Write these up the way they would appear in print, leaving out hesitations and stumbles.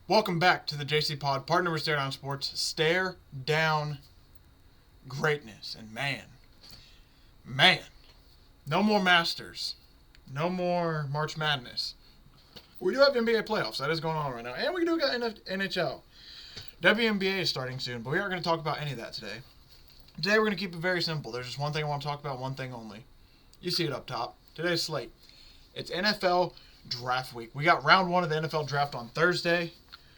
Welcome back to the JCPod, partner with Stare Down Sports. Stare down greatness. And man, no more Masters. No more March Madness. We do have NBA playoffs. That is going on right now. And we do got NHL. WNBA is starting soon, but we aren't going to talk about any of that today. Today we're going to keep it very simple. There's just one thing I want to talk about, one thing only. You see it up top. Today's slate. It's NFL Draft Week. We got round one of the NFL Draft on Thursday.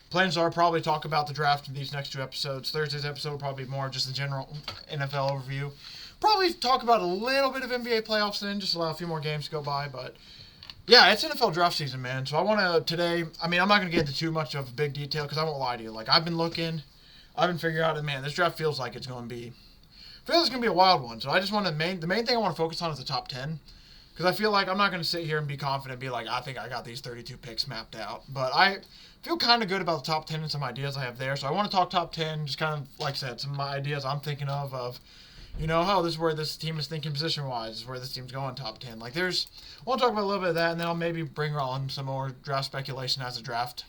Plans are probably talk about the draft in these next two episodes. Thursday's episode will probably be more just the general NFL overview. Probably talk about a little bit of NBA playoffs then, just allow a few more games to go by. But yeah, it's NFL draft season, man. So I want to today, I'm not going to get into too much of big detail because I won't lie to you. Like, I've been figuring out, and man, this draft feels like it's going to be a wild one. So I just want to, the main thing I want to focus on is the top 10. Because I feel like I'm not going to sit here and be confident and be like, I think I got these 32 picks mapped out. But I feel kind of good about the top 10 and some ideas I have there. So I want to talk top 10, just kind of, like I said, some of my ideas I'm thinking of, this is where this team is thinking position-wise, this is where this team's going top 10. Like, I want to talk about a little bit of that, and then I'll maybe bring on some more draft speculation as the draft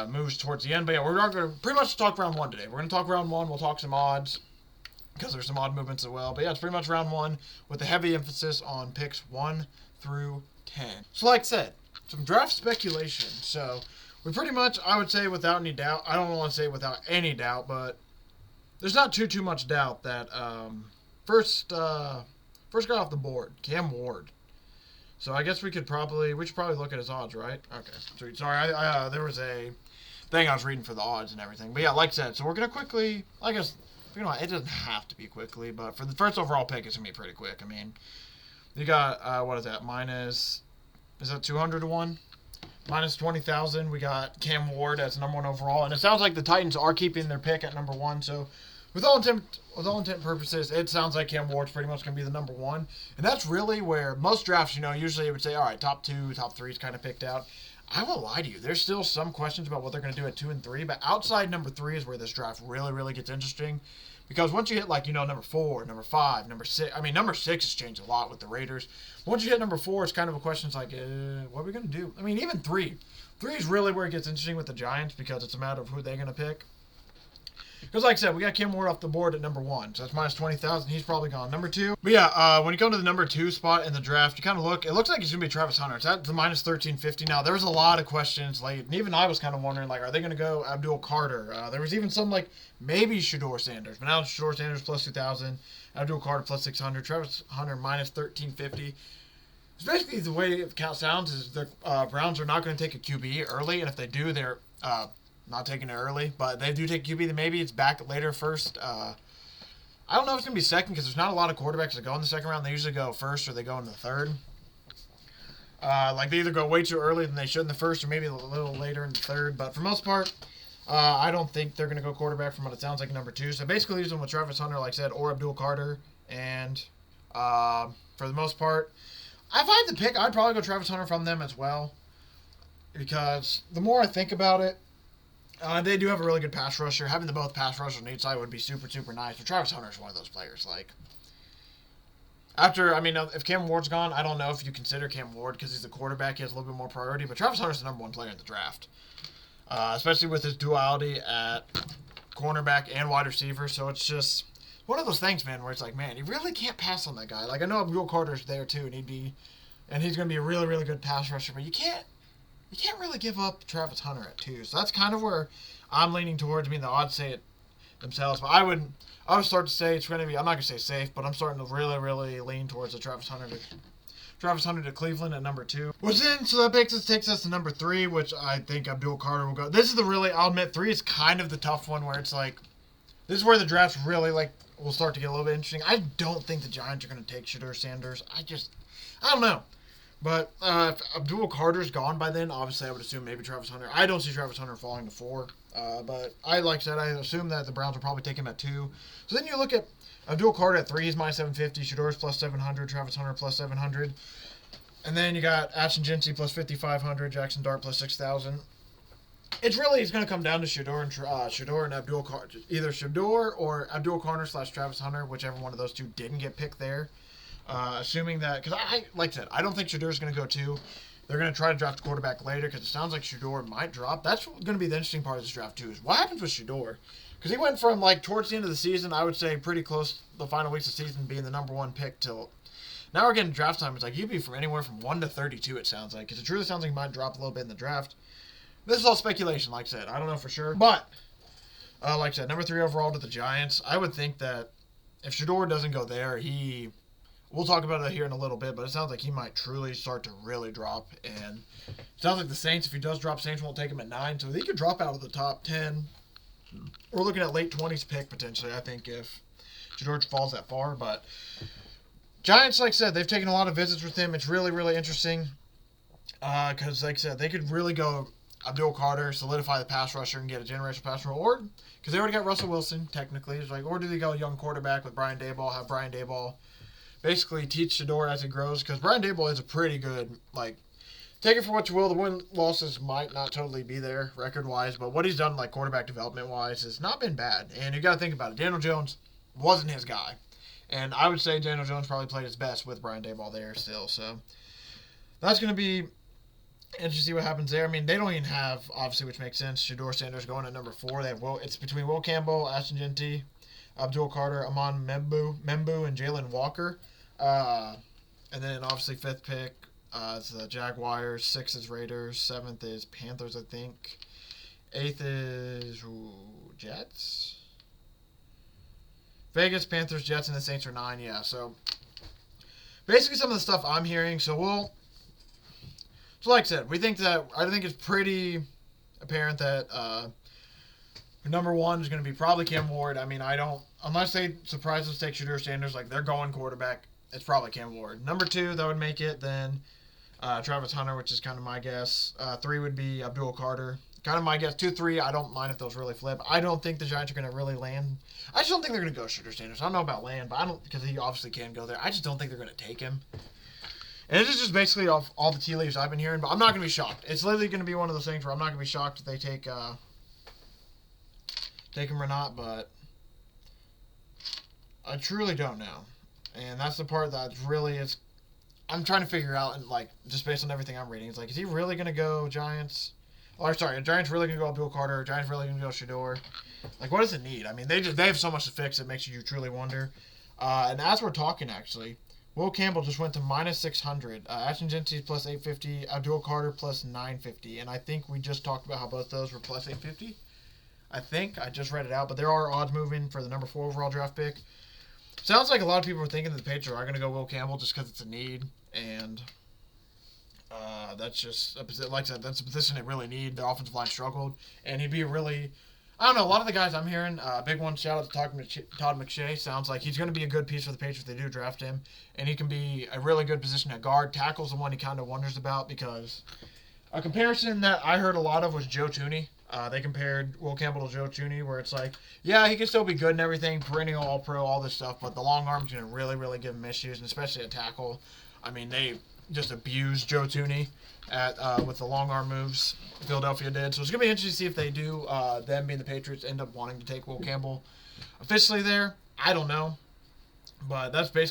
moves towards the end. But yeah, we're going to pretty much talk round one today. We're going to talk round one. We'll talk some odds, because there's some odd movements as well. But yeah, it's pretty much round one with a heavy emphasis on picks 1 through 10. So like I said, some draft speculation. So we pretty much, I would say without any doubt, I don't want to say without any doubt, but there's not too much doubt that first guy off the board, Cam Ward. So I guess we should probably look at his odds, right? Okay, sweet. Sorry, there was a thing I was reading for the odds and everything. But yeah, like I said, so we're going to quickly, I guess, it doesn't have to be quickly, but for the first overall pick, it's going to be pretty quick. I mean, you got, what is that, is that 200 to 1? Minus 20,000. We got Cam Ward as number 1 overall, and it sounds like the Titans are keeping their pick at number 1, so with all intent and purposes, it sounds like Cam Ward's pretty much going to be the number 1, and that's really where most drafts, usually it would say, all right, top 2, top 3 is kind of picked out. I won't lie to you. There's still some questions about what they're going to do at 2 and 3, but outside number 3 is where this draft really, really gets interesting. Because once you hit, number 4, number 5, number 6, number 6 has changed a lot with the Raiders. Once you hit number 4, it's kind of a question. It's like, what are we going to do? Even 3. 3 is really where it gets interesting with the Giants because it's a matter of who they're going to pick. Because, like I said, we got Cam Ward off the board at number 1. So that's minus 20,000. He's probably gone. Number 2. But yeah, when you come to the number 2 spot in the draft, you kind of look. It looks like it's going to be Travis Hunter. It's at the minus 1350. Now, there was a lot of questions late. And even I was kind of wondering, are they going to go Abdul Carter? There was even some, maybe Shedeur Sanders. But now it's Shedeur Sanders plus 2,000. Abdul Carter plus 600. Travis Hunter minus 1350. It's basically the way it sounds is the Browns are not going to take a QB early. And if they do, they're not taking it early, but they do take QB. Maybe it's back later first. I don't know if it's going to be second because there's not a lot of quarterbacks that go in the second round. They usually go first or they go in the third. They either go way too early than they should in the first or maybe a little later in the third. But for the most part, I don't think they're going to go quarterback from what it sounds like number 2. So basically using with Travis Hunter, like I said, or Abdul Carter. And for the most part, if I had to pick, I'd probably go Travis Hunter from them as well. Because the more I think about it, they do have a really good pass rusher. Having the both pass rushers on each side would be super, super nice. But Travis Hunter is one of those players. If Cam Ward's gone, I don't know if you consider Cam Ward because he's the quarterback. He has a little bit more priority. But Travis Hunter's the number 1 player in the draft, especially with his duality at cornerback and wide receiver. So it's just one of those things, man, where it's like, man, you really can't pass on that guy. I know Abdul Carter's there too, and he's going to be a really, really good pass rusher. But you can't really give up Travis Hunter at 2. So that's kind of where I'm leaning towards. The odds say it themselves. But I would start to say it's going to be, I'm not going to say safe, but I'm starting to really, really lean towards the Travis Hunter to Cleveland at number 2. So that takes us to number 3, which I think Abdul Carter will go. This is I'll admit 3 is kind of the tough one where it's this is where the draft really will start to get a little bit interesting. I don't think the Giants are going to take Shedeur Sanders. I don't know. But if Abdul Carter's gone by then, obviously I would assume maybe Travis Hunter. I don't see Travis Hunter falling to 4. But I assume that the Browns will probably take him at 2. So then you look at Abdul Carter at 3, he's minus 750. Shedeur's plus 700. Travis Hunter plus 700. And then you got Ashton Jincy plus 5,500. Jackson Dart plus 6,000. It's going to come down to Shedeur and Abdul Carter. Either Shedeur or Abdul Carter / Travis Hunter, whichever one of those two didn't get picked there. Assuming that, because I don't think Shadeur's going to go 2. they're going to try to draft a quarterback later because it sounds like Shedeur might drop. That's going to be the interesting part of this draft, too, is what happens with Shedeur. Because he went from, like, towards the end of the season, I would say pretty close the final weeks of the season being the number 1 pick till now we're getting draft time. It's like he'd be from anywhere from 1 to 32, it sounds like. Because it truly sounds like he might drop a little bit in the draft. This is all speculation, like I said. I don't know for sure. But, like I said, number 3 overall to the Giants. I would think that if Shedeur doesn't go there, we'll talk about it here in a little bit, but it sounds like he might truly start to really drop. And it sounds like the Saints, if he does drop, Saints won't take him at 9. So he could drop out of the top 10. We're looking at late 20s pick, potentially, I think, if Shedeur falls that far. But Giants, like I said, they've taken a lot of visits with him. It's really, really interesting. Because, like I said, they could really go Abdul Carter, solidify the pass rusher, and get a generational pass rusher. Or, because they already got Russell Wilson, technically. It's like, or do they go a young quarterback with Brian Daboll, have Brian Daboll basically teach Shedeur as he grows? Because Brian Daboll is a pretty good, like, take it for what you will. The win-losses might not totally be there record-wise, but what he's done, like, quarterback development-wise has not been bad. And you got to think about it. Daniel Jones wasn't his guy. And I would say Daniel Jones probably played his best with Brian Daboll there still. So that's going to be interesting to see what happens there. I mean, they don't even have, obviously, which makes sense, Shedeur Sanders going at number 4. They have it's between Will Campbell, Ashton Jeanty, Abdul Carter, Amon Membu, and Jalen Walker. And then, obviously, 5th pick is the Jaguars. 6th is Raiders. 7th is Panthers, I think. 8th is Jets. Vegas, Panthers, Jets, and the Saints are 9. Yeah, so basically some of the stuff I'm hearing. So like I said, I think it's pretty apparent that number 1 is going to be probably Cam Ward. I mean, unless they surprise us, take Shedeur Sanders, like they're going quarterback, it's probably Cam Ward. Number 2, that would make it then Travis Hunter, which is kind of my guess. 3 would be Abdul Carter. Kind of my guess. 2, 3, I don't mind if those really flip. I don't think the Giants are going to really land. I just don't think they're going to go Shedeur Sanders. I don't know about land, but because he obviously can go there. I just don't think they're going to take him. And this is just basically off all the tea leaves I've been hearing, but I'm not going to be shocked. It's literally going to be one of those things where I'm not going to be shocked if they take him or not, but I truly don't know. And that's the part that really is, I'm trying to figure out, and like, just based on everything I'm reading, it's like, is he really going to go Giants? Or, sorry, are Giants really going to go Abdul Carter? Are Giants really going to go Shedeur? Like, what does it need? I mean, they have so much to fix, it makes you truly wonder. And as we're talking, actually, Will Campbell just went to minus 600. Ashton Jeanty plus 850. Abdul Carter plus 950. And I think we just talked about how both those were plus 850. I think. I just read it out. But there are odds moving for the number 4 overall draft pick. Sounds like a lot of people are thinking that the Patriots are going to go Will Campbell just because it's a need. And that's just, like I said, that's a position they really need. The offensive line struggled. And he'd be a really, I don't know, a lot of the guys I'm hearing, big one, shout out to Todd McShay. Sounds like he's going to be a good piece for the Patriots if they do draft him. And he can be a really good position at guard. Tackle's the one he kind of wonders about because a comparison that I heard a lot of was Joe Thuney. They compared Will Campbell to Joe Thuney, where it's like, yeah, he can still be good and everything, perennial All-Pro, all this stuff, but the long arm's going to really, really give him issues, and especially at tackle. I mean, they just abused Joe Thuney with the long arm moves Philadelphia did. So it's going to be interesting to see if they do, them being the Patriots, end up wanting to take Will Campbell officially there. I don't know. But that's where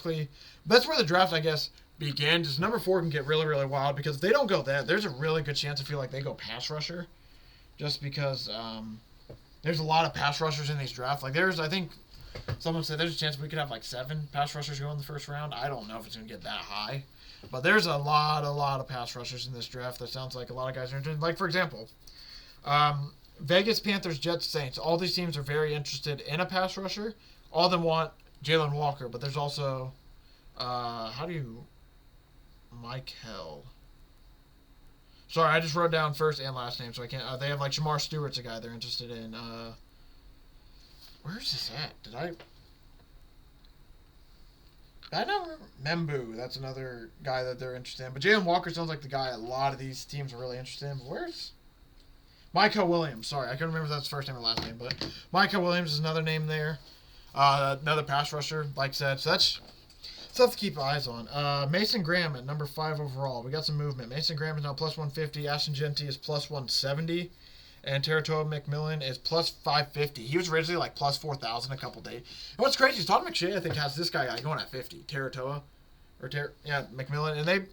the draft, I guess, begins. Is number 4 can get really, really wild because if they don't go that, there's a really good chance I feel like they go pass rusher. Just because there's a lot of pass rushers in these drafts. Like I think someone said there's a chance we could have like 7 pass rushers go in the first round. I don't know if it's going to get that high. But there's a lot of pass rushers in this draft. That sounds like a lot of guys are interested. Like, for example, Vegas, Panthers, Jets, Saints. All these teams are very interested in a pass rusher. All of them want Jalen Walker. But there's also, Mike Hell. Sorry, I just wrote down first and last name, so I can't. They have like Shamar Stewart's a guy they're interested in. Where's this at? I don't remember. Membu, that's another guy that they're interested in. But Jalen Walker sounds like the guy a lot of these teams are really interested in. But where's Micah Williams? Sorry, I couldn't remember if that's first name or last name. But Micah Williams is another name there. Another pass rusher, like I said. So that's stuff to keep eyes on. Mason Graham at number 5 overall. We got some movement. Mason Graham is now plus 150. Ashton Jeanty is plus 170. And Teratoa McMillan is plus 550. He was originally like plus 4,000 a couple days. And what's crazy is Todd McShay, I think, has this guy going at 50. McMillan. And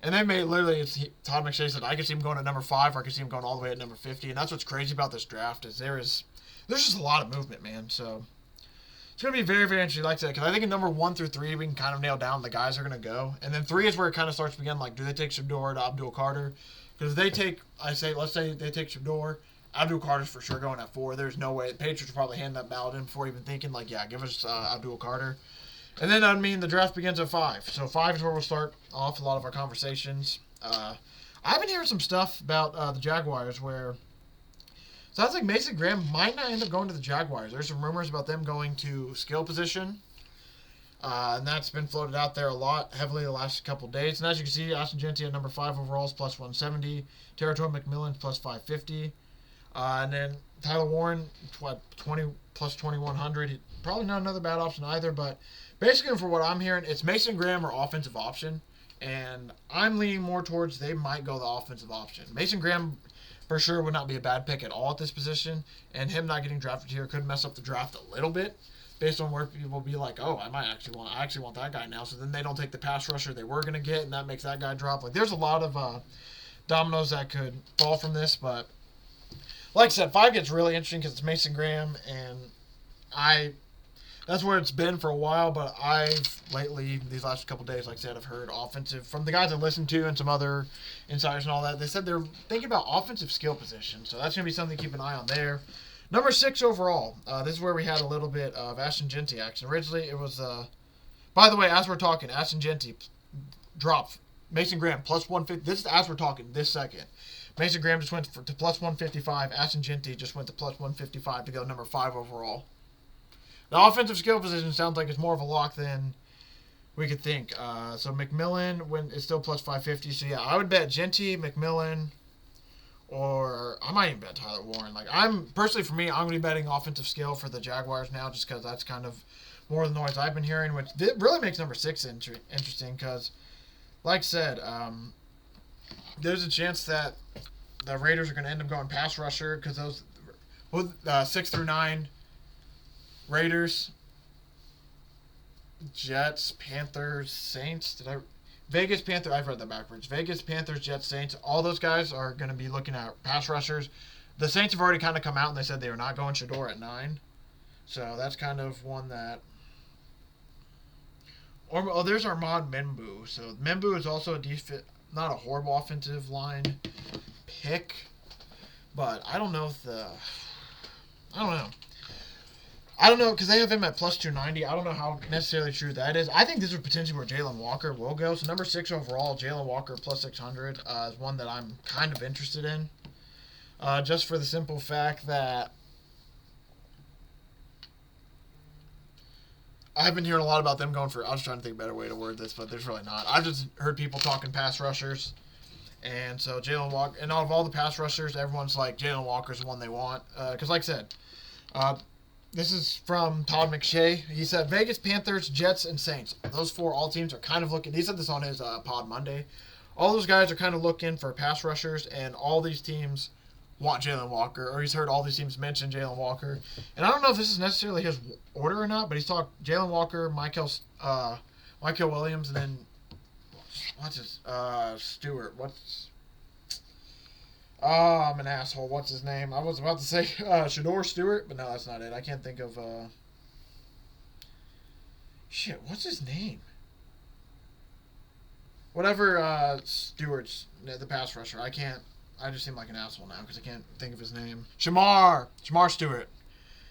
And they may literally, Todd McShay said, I could see him going at number 5, or I could see him going all the way at number 50. And that's what's crazy about this draft is there's just a lot of movement, man. So it's going to be very, very interesting, like I said, because I think in number 1 through 3, we can kind of nail down the guys are going to go. And then 3 is where it kind of starts to begin, like, do they take Shador to Abdul Carter? Because if they take, let's say they take Shador, Abdul Carter's for sure going at 4. There's no way. The Patriots will probably hand that ballot in before even thinking, like, yeah, give us Abdul Carter. And then, the draft begins at 5. So 5 is where we'll start off a lot of our conversations. I've been hearing some stuff about the Jaguars where sounds like Mason Graham might not end up going to the Jaguars. There's some rumors about them going to skill position. And that's been floated out there a lot heavily the last couple days. And as you can see, Austin Genty at number 5 overall is plus 170. Territory McMillan plus 550. And then Tyler Warren, 20 plus 2100. Probably not another bad option either, but basically for what I'm hearing, it's Mason Graham or offensive option. And I'm leaning more towards they might go the offensive option. Mason Graham for sure would not be a bad pick at all at this position. And him not getting drafted here could mess up the draft a little bit based on where people will be like, oh, I actually want that guy now. So then they don't take the pass rusher they were going to get, and that makes that guy drop. Like, there's a lot of dominoes that could fall from this. But like I said, 5 gets really interesting because it's Mason Graham, and that's where it's been for a while, but I've lately, these last couple of days, like I said, I've heard offensive, from the guys I listened to and some other insiders and all that, they said they're thinking about offensive skill position, so that's going to be something to keep an eye on there. Number 6 overall, this is where we had a little bit of Ashton Genty action. Originally, it was, by the way, as we're talking, Ashton Genty dropped Mason Graham plus 150, this is as we're talking, this second. Mason Graham just went to plus 155, Ashton Genty just went to plus 155 to go number 5 overall. The offensive skill position sounds like it's more of a lock than we could think. So McMillan is still plus 550. So yeah, I would bet Genty, McMillan, or I might even bet Tyler Warren. Like, personally for me, I'm going to be betting offensive skill for the Jaguars now, just because that's kind of more the noise I've been hearing, which really makes number 6 interesting. Because, like I said, there's a chance that the Raiders are going to end up going pass rusher because those 6 through 9. Raiders, Jets, Panthers, Saints. Vegas, Panthers. I've read that backwards. Vegas, Panthers, Jets, Saints. All those guys are going to be looking at pass rushers. The Saints have already kind of come out and they said they are not going Shador at 9. So that's kind of one that. There's Armand Membu. So Membu is also not a horrible offensive line pick, but I don't know because they have him at plus 290. I don't know how necessarily true that is. I think this is potentially where Jalen Walker will go. So number 6 overall, Jalen Walker plus 600 is one that I'm kind of interested in. Just for the simple fact that I've been hearing a lot about them going for, I was trying to think of a better way to word this, but there's really not. I've just heard people talking pass rushers. And so Jalen Walker, and out of all the pass rushers, everyone's like Jalen Walker's the one they want. Because like I said, this is from Todd McShay. He said Vegas, Panthers, Jets, and Saints. Those 4 all teams are kind of looking. He said this on his pod Monday. All those guys are kind of looking for pass rushers, and all these teams want Jalen Walker, or he's heard all these teams mention Jalen Walker. And I don't know if this is necessarily his order or not, but he's talked Jalen Walker, Michael Williams, and then what's his Stewart? Oh, I'm an asshole. What's his name? I was about to say Shador Stewart, but no, that's not it. I can't think of... Shit, what's his name? Whatever Stewart's, the pass rusher. I just seem like an asshole now because I can't think of his name. Shamar Stewart.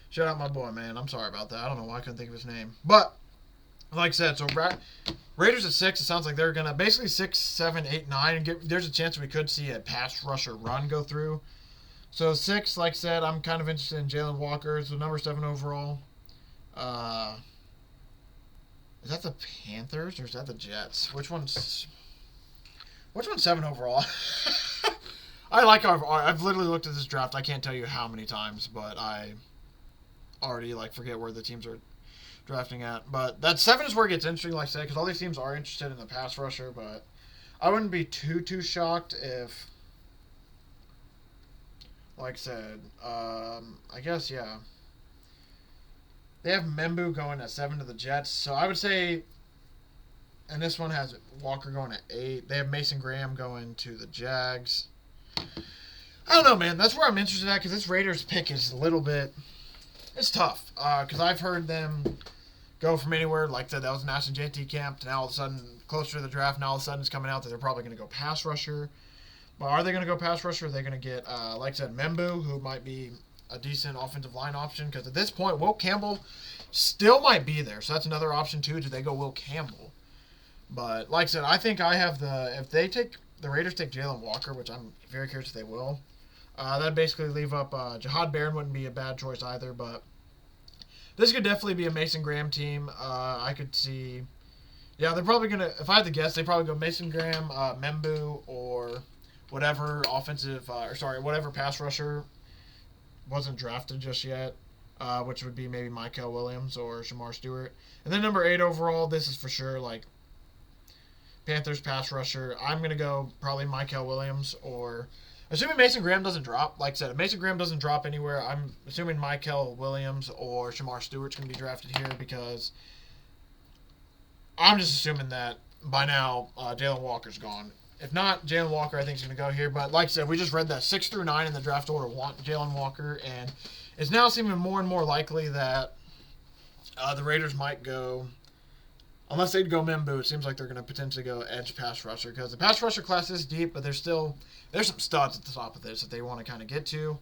Shout out my boy, man. I'm sorry about that. I don't know why I couldn't think of his name. But, like I said, so Raiders at 6, it sounds like they're going to basically 6, 7, 8, 9. There's a chance we could see a pass rusher run go through. So 6, like I said, I'm kind of interested in Jalen Walker. So number 7 overall. Is that the Panthers or is that the Jets? Which one's 7 overall? I've literally looked at this draft. I can't tell you how many times, but I already forget where the teams are drafting at. But that 7 is where it gets interesting, like I said, because all these teams are interested in the pass rusher. But I wouldn't be too shocked if, like I said, I guess, yeah. They have Membu going at 7 to the Jets. So I would say And this one has Walker going at 8. They have Mason Graham going to the Jags. I don't know, man. That's where I'm interested at because this Raiders pick is a little bit... It's tough because I've heard them go from anywhere. Like I said, that was an Ashton JT camp. To now all of a sudden, closer to the draft, now all of a sudden it's coming out that they're probably going to go pass rusher. But are they going to go pass rusher? Are they going to get, like I said, Membu, who might be a decent offensive line option? Because at this point, Will Campbell still might be there. So that's another option, too. Do they go Will Campbell? But like I said, I think I have if the Raiders take Jalen Walker, which I'm very curious if they will, that'd basically leave up Jahad Barron wouldn't be a bad choice either, but this could definitely be a Mason Graham team. I could see, yeah, they're probably going to, if I had to guess, they probably go Mason Graham, Membu, or whatever whatever pass rusher wasn't drafted just yet, which would be maybe Mykel Williams or Shamar Stewart. And then number 8 overall, this is for sure, like, Panthers pass rusher. I'm going to go probably Mykel Williams or... Assuming Mason Graham doesn't drop, like I said, if Mason Graham doesn't drop anywhere, I'm assuming Mykel Williams or Shamar Stewart's going to be drafted here because I'm just assuming that by now Jalen Walker's gone. If not, Jalen Walker I think is going to go here. But like I said, we just read that 6 through 9 in the draft order want Jalen Walker, and it's now seeming more and more likely that the Raiders might go... Unless they'd go Membu, it seems like they're going to potentially go edge pass rusher because the pass rusher class is deep, but there's some studs at the top of this that they want to kind of get to.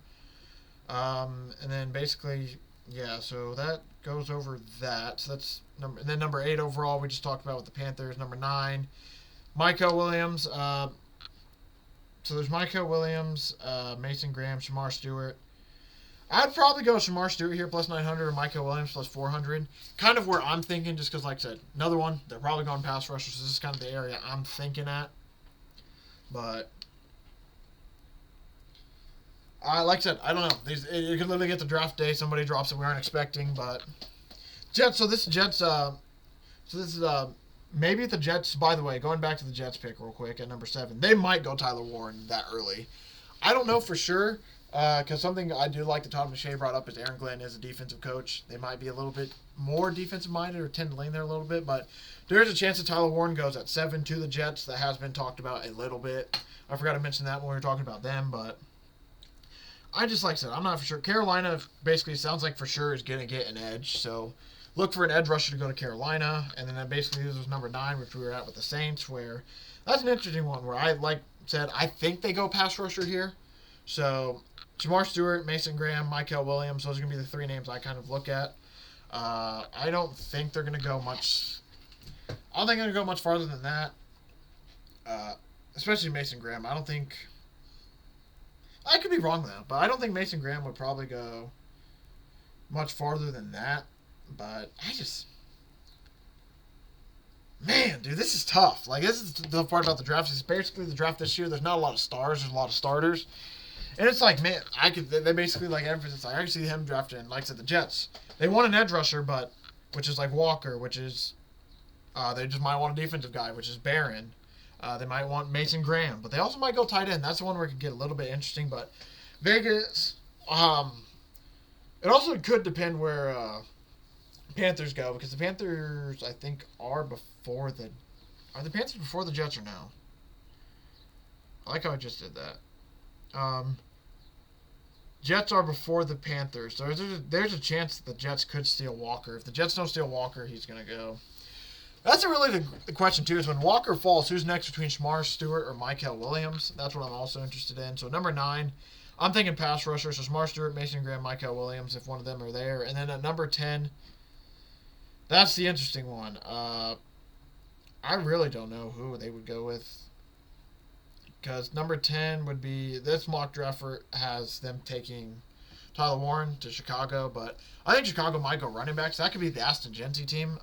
And then basically, yeah, so that goes over that. So that's number 8 overall we just talked about with the Panthers. Number 9, Mykel Williams. So there's Mykel Williams, Mason Graham, Shamar Stewart. I'd probably go Shamar Stewart here plus 900 or Mykel Williams plus 400. Kind of where I'm thinking, just because, like I said, another one, they're probably going pass rusher, so this is kind of the area I'm thinking at. But, like I said, I don't know. You could literally get the draft day, somebody drops it we aren't expecting, but Jets, maybe the Jets, by the way, going back to the Jets pick real quick at number 7, they might go Tyler Warren that early. I don't know for sure. Because something I do like that Todd McShay brought up is Aaron Glenn is a defensive coach. They might be a little bit more defensive-minded or tend to lean there a little bit. But there's a chance that Tyler Warren goes at 7 to the Jets. That has been talked about a little bit. I forgot to mention that when we were talking about them. But I just, like I said, I'm not for sure. Carolina basically sounds like for sure is going to get an edge. So look for an edge rusher to go to Carolina. And then that basically this was number 9, which we were at with the Saints, where that's an interesting one where I, like said, I think they go pass rusher here. So Shamar Stewart, Mason Graham, Mykel Williams, those are going to be the 3 names I kind of look at. I don't think they're going to go much... I don't think they're going to go much farther than that. Especially Mason Graham. I don't think... I could be wrong, though. But I don't think Mason Graham would probably go much farther than that. But I just... Man, dude, this is tough. Like, this is the part about the draft. It's basically the draft this year. There's not a lot of stars. There's a lot of starters. And it's like, man, they basically, like, emphasis, like, I can see him drafting, like I said, the Jets. They want an edge rusher, which is like Walker, which is, they just might want a defensive guy, which is Barron. They might want Mason Graham, but they also might go tight end. That's the one where it could get a little bit interesting, but Vegas, it also could depend where, Panthers go, because the Panthers, I think, are the Panthers before the Jets or now? I like how I just did that. Jets are before the Panthers. So there's a chance that the Jets could steal Walker. If the Jets don't steal Walker, he's going to go. That's really the question, too, is when Walker falls, who's next between Shamar Stewart or Mykel Williams? That's what I'm also interested in. So number 9, I'm thinking pass rusher. So Shamar Stewart, Mason Graham, Mykel Williams, if one of them are there. And then at number 10, that's the interesting one. I really don't know who they would go with. Because number 10 would be, this mock draft has them taking Tyler Warren to Chicago, but I think Chicago might go running back, so that could be the Aston Genty team.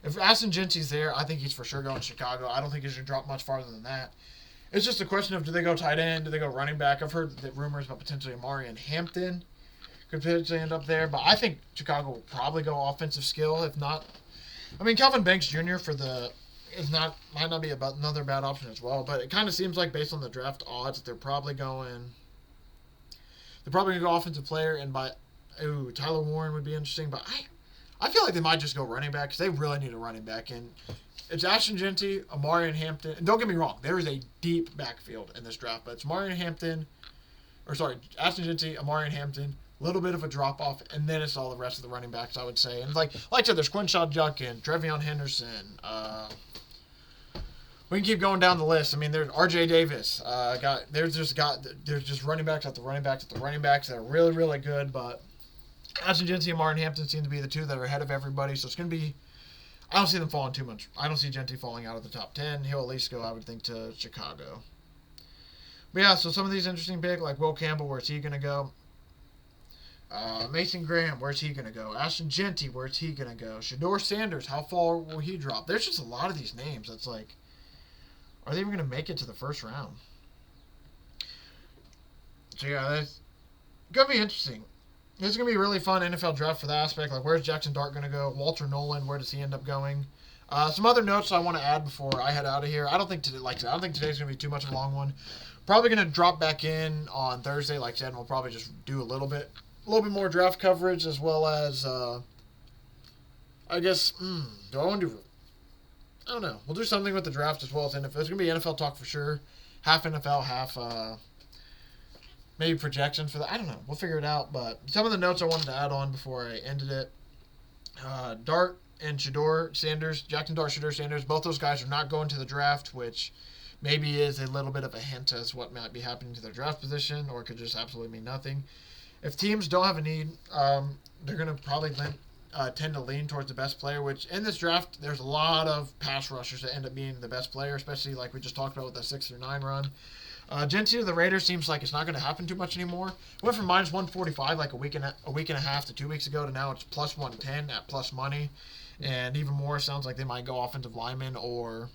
If Aston Genty's there, I think he's for sure going to Chicago. I don't think he's going to drop much farther than that. It's just a question of, do they go tight end, do they go running back? I've heard that rumors about potentially Amari and Hampton could potentially end up there, but I think Chicago will probably go offensive skill, if not. I mean, Calvin Banks Jr. might not be another bad option as well, but it kind of seems like based on the draft odds, they're probably going to go offensive player, and Tyler Warren would be interesting, but I feel like they might just go running back because they really need a running back. And it's Ashton Jeanty, Amari and Hampton. And don't get me wrong, there is a deep backfield in this draft, but it's Ashton Jeanty, Amari and Hampton. A little bit of a drop off, and then it's all the rest of the running backs, I would say. And like I said, there's Quinshaw Judkins, Trevion Henderson. We can keep going down the list. I mean, there's R.J. Davis. There's just running backs after running backs after running backs that are really, really good. But Ashton Jeanty and Martin Hampton seem to be the two that are ahead of everybody. So it's going to be. I don't see them falling too much. I don't see Jeanty falling out of the top 10. He'll at least go, I would think, to Chicago. But yeah, so some of these interesting picks, like Will Campbell, where's he going to go? Mason Graham, where's he going to go? Ashton Jeanty, where's he going to go? Shedeur Sanders, how far will he drop? There's just a lot of these names that's like, are they even going to make it to the first round? So yeah, that's going to be interesting. This is going to be a really fun NFL draft for that aspect. Like, where's Jackson Dart going to go? Walter Nolan, where does he end up going? Some other notes I want to add before I head out of here. I don't think today's going to be too much of a long one. Probably going to drop back in on Thursday, like I said, and we'll probably just do a little bit more draft coverage, as well as, I guess, do I want to do, I don't know. We'll do something with the draft as well as NFL. There's going to be NFL talk for sure. Half NFL, half, maybe projection for that. I don't know. We'll figure it out. But some of the notes I wanted to add on before I ended it. Dart and Shedeur Sanders, Jackson Dart, Shedeur Sanders, both those guys are not going to the draft, which maybe is a little bit of a hint as what might be happening to their draft position, or it could just absolutely mean nothing. If teams don't have a need, they're going to probably tend to lean towards the best player, which in this draft, there's a lot of pass rushers that end up being the best player, especially like we just talked about with that 6-9 run. Jeanty to the Raiders seems like it's not going to happen too much anymore. Went from minus 145 like a week and a half to 2 weeks ago to now it's plus 110 at plus money. And even more, sounds like they might go offensive lineman or...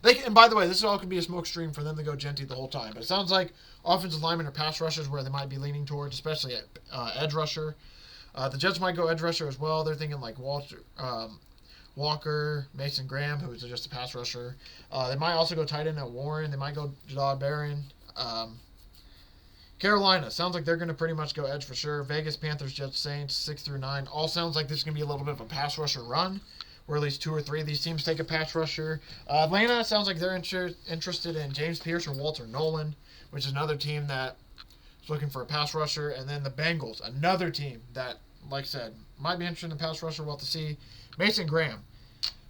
And by the way, this all could be a smoke stream for them to go Jeanty the whole time. But it sounds like offensive lineman or pass rushers where they might be leaning towards, especially at edge rusher. The Jets might go edge rusher as well. They're thinking like Walker, Mason Graham, who's just a pass rusher. They might also go tight end at Warren. They might go Jadad Barron. Carolina, sounds like they're going to pretty much go edge for sure. Vegas, Panthers, Jets, Saints, 6-9. All sounds like this is going to be a little bit of a pass rusher run, where at least 2 or 3 of these teams take a pass rusher. Atlanta, sounds like they're interested in James Pierce or Walter Nolan, which is another team that is looking for a pass rusher. And then the Bengals, another team that, like I said, might be interested in the pass rusher. We'll have to see. Mason Graham.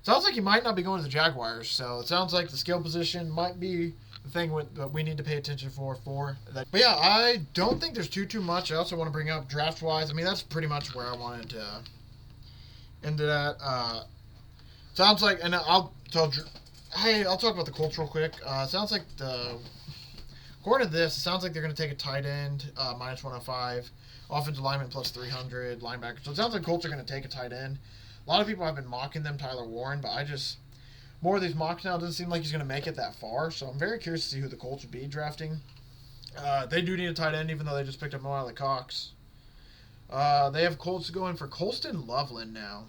Sounds like he might not be going to the Jaguars, so it sounds like the skill position might be the thing that we need to pay attention for that. But yeah, I don't think there's too much. I also want to bring up draft-wise. I mean, that's pretty much where I wanted to end it at. Sounds like, and I'll talk about the Colts real quick. Sounds like according to this, it sounds like they're going to take a tight end, minus 105, offensive lineman plus 300, linebacker. So it sounds like Colts are going to take a tight end. A lot of people have been mocking them, Tyler Warren, but more of these mocks now, it doesn't seem like he's going to make it that far. So I'm very curious to see who the Colts would be drafting. They do need a tight end, even though they just picked up Noelle Cox. They have Colts going for Colston Loveland now.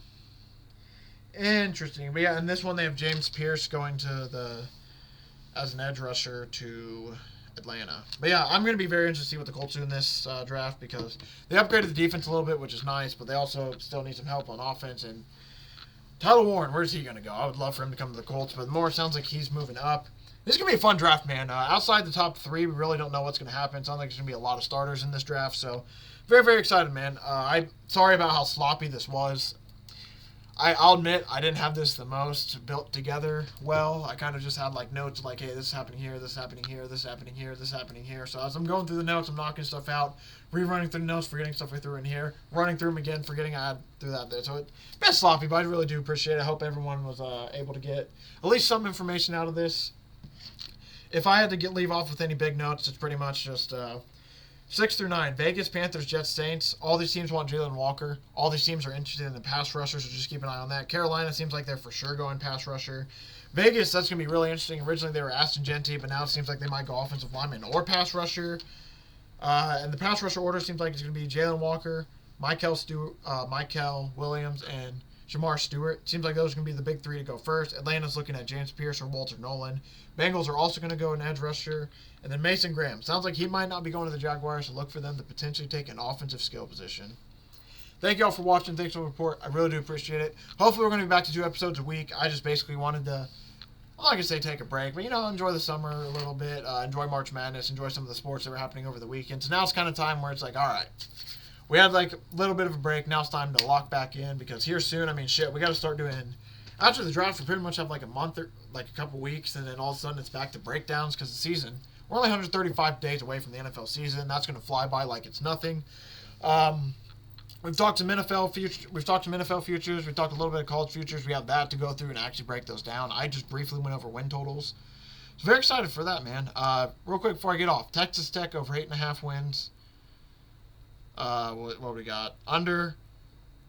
Interesting. But yeah, in this one they have James Pierce going as an edge rusher to Atlanta. But yeah, I'm going to be very interested to see what the Colts do in this draft, because they upgraded the defense a little bit, which is nice, but they also still need some help on offense. And Tyler Warren, where's he going to go? I would love for him to come to the Colts, but more sounds like he's moving up. This is going to be a fun draft, man. Outside the top 3, we really don't know what's going to happen. It sounds like there's going to be a lot of starters in this draft, so very, very excited, man. I'm sorry about how sloppy this was. I'll admit I didn't have this the most built together well. I kind of just had like notes like, hey, this is happening here, this is happening here, this is happening here, this is happening here. So as I'm going through the notes, I'm knocking stuff out, rerunning through the notes, forgetting stuff I threw in here, running through them again, forgetting I threw that there. So it's a bit sloppy, but I really do appreciate it. I hope everyone was able to get at least some information out of this. If I had to leave off with any big notes, it's pretty much just 6-9, Vegas, Panthers, Jets, Saints. All these teams want Jalen Walker. All these teams are interested in the pass rusher, so just keep an eye on that. Carolina seems like they're for sure going pass rusher. Vegas, that's going to be really interesting. Originally they were Ashton Jeanty, but now it seems like they might go offensive lineman or pass rusher. And the pass rusher order seems like it's going to be Jalen Walker, Michael Williams, and Shamar Stewart. Seems like those are going to be the big 3 to go first. Atlanta's looking at James Pierce or Walter Nolan. Bengals are also going to go an edge rusher. And then Mason Graham. Sounds like he might not be going to the Jaguars, so look for them to potentially take an offensive skill position. Thank you all for watching. Thanks for the report. I really do appreciate it. Hopefully we're going to be back to 2 episodes a week. I just basically wanted to, I'm not going to say take a break, but, enjoy the summer a little bit, enjoy March Madness, enjoy some of the sports that were happening over the weekend. So now it's kind of time where it's like, all right, we had like a little bit of a break. Now it's time to lock back in because here soon, we got to start doing, after the draft, we pretty much have like a month or like a couple weeks, and then all of a sudden it's back to breakdowns because the season, we're only 135 days away from the NFL season. That's going to fly by like it's nothing. We've talked some NFL futures. We've talked some NFL futures. We've talked a little bit of college futures. We have that to go through and actually break those down. I just briefly went over win totals. So very excited for that, man. Real quick before I get off, Texas Tech over 8.5 wins. What do we got? Under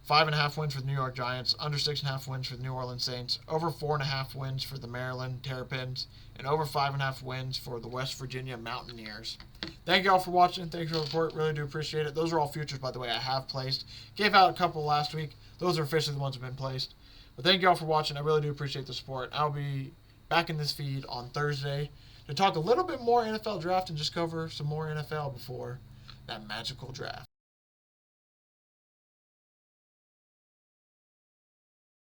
5.5 wins for the New York Giants. Under 6.5 wins for the New Orleans Saints. Over 4.5 wins for the Maryland Terrapins. And over 5.5 wins for the West Virginia Mountaineers. Thank you all for watching. Thanks for the report. Really do appreciate it. Those are all futures, by the way, I have placed. Gave out a couple last week. Those are officially the ones that have been placed. But thank you all for watching. I really do appreciate the support. I'll be back in this feed on Thursday to talk a little bit more NFL draft and just cover some more NFL before that magical draft.